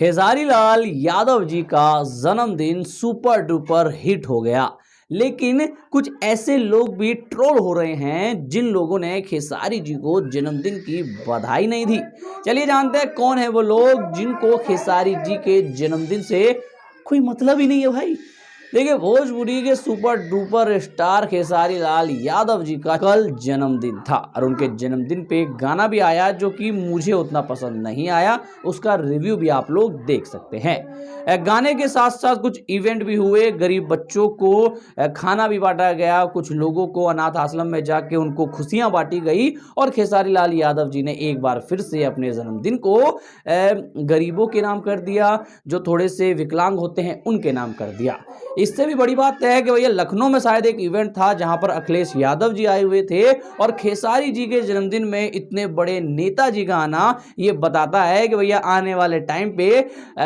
खेसारी लाल यादव जी का जन्मदिन super duper hit हो गया। लेकिन कुछ ऐसे लोग भी ट्रोल हो रहे हैं जिन लोगों ने खेसारी जी को जन्मदिन की बधाई नहीं दी। चलिए जानते हैं कौन है वो लोग जिनको खेसारी जी के जन्मदिन से कोई मतलब ही नहीं है भाई। देखिए, भोजपुरी के super duper star Khesari Lal Yadav ji का कल जन्मदिन था और उनके जन्मदिन पे एक गाना भी आया जो कि मुझे उतना पसंद नहीं आया। उसका रिव्यू भी आप लोग देख सकते हैं। गाने के साथ साथ कुछ इवेंट भी हुए, गरीब बच्चों को खाना भी बांटा गया, कुछ लोगों को अनाथ आश्रम में जाके उनको खुशियां बांटी गई और खेसारी लाल यादव जी ने एक बार फिर से अपने जन्मदिन को गरीबों के नाम कर दिया, जो थोड़े से विकलांग होते हैं उनके नाम कर दिया। इससे भी बड़ी बात है कि भैया लखनऊ में शायद एक इवेंट था जहां पर अखिलेश यादव जी आए हुए थे और खेसारी जी के जन्मदिन में इतने बड़े नेताजी का आना ये बताता है कि भैया आने वाले टाइम पे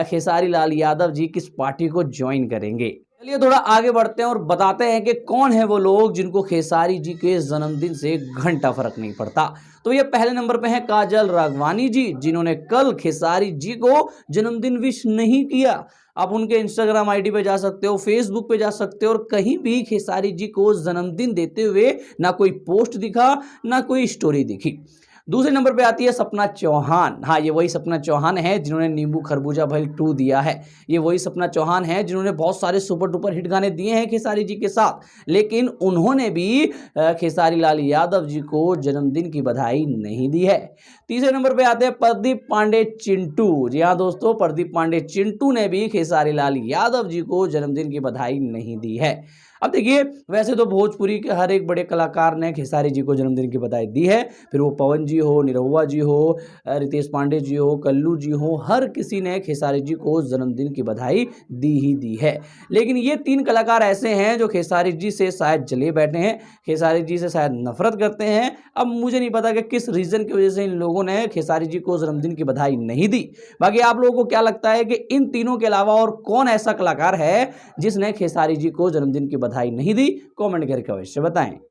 खेसारी लाल यादव जी किस पार्टी को ज्वाइन करेंगे। चलिए थोड़ा आगे बढ़ते हैं और बताते हैं कि कौन है वो लोग जिनको खेसारी जी के जन्मदिन से घंटा फर्क नहीं पड़ता। तो ये पहले नंबर पे हैं काजल राघवानी जी, जिन्होंने कल खेसारी जी को जन्मदिन विश नहीं किया। आप उनके इंस्टाग्राम आईडी पे जा सकते हो, फेसबुक पे जा सकते हो और कहीं भी खेसारी जी को जन्मदिन देते हुए ना कोई पोस्ट दिखा ना कोई स्टोरी दिखी। दूसरे नंबर पे आती है सपना चौहान। हाँ, ये वही सपना चौहान है जिन्होंने नींबू खरबूजा भइल 2 दिया है। ये वही सपना चौहान है जिन्होंने बहुत सारे सुपर डुपर हिट गाने दिए हैं खेसारी जी के साथ, लेकिन उन्होंने भी खेसारी लाल यादव जी को जन्मदिन की बधाई नहीं दी है। तीसरे नंबर पे आते हैं प्रदीप पांडे चिंटू। जी हाँ दोस्तों, प्रदीप पांडे चिंटू ने भी खेसारी लाल यादव जी को जन्मदिन की बधाई नहीं दी है। अब देखिए, वैसे तो भोजपुरी के हर एक बड़े कलाकार ने खेसारी जी को जन्मदिन की बधाई दी है, फिर वो पवन जी हो, निरहुआ जी हो, रितेश पांडे जी हो, कल्लू जी हो, हर किसी ने खेसारी जी को जन्मदिन की बधाई दी ही दी है। लेकिन ये 3 कलाकार ऐसे हैं जो खेसारी जी से शायद जले बैठे हैं, खेसारी जी से शायद नफरत करते हैं। अब मुझे नहीं पता कि किस रीजन की वजह से इन लोगों ने खेसारी जी को जन्मदिन की बधाई नहीं दी। बाकी आप लोगों को क्या लगता है कि इन तीनों के अलावा और कौन ऐसा कलाकार है जिसने खेसारी जी को जन्मदिन की बधाई नहीं दी? कमेंट करके अवश्य बताएं।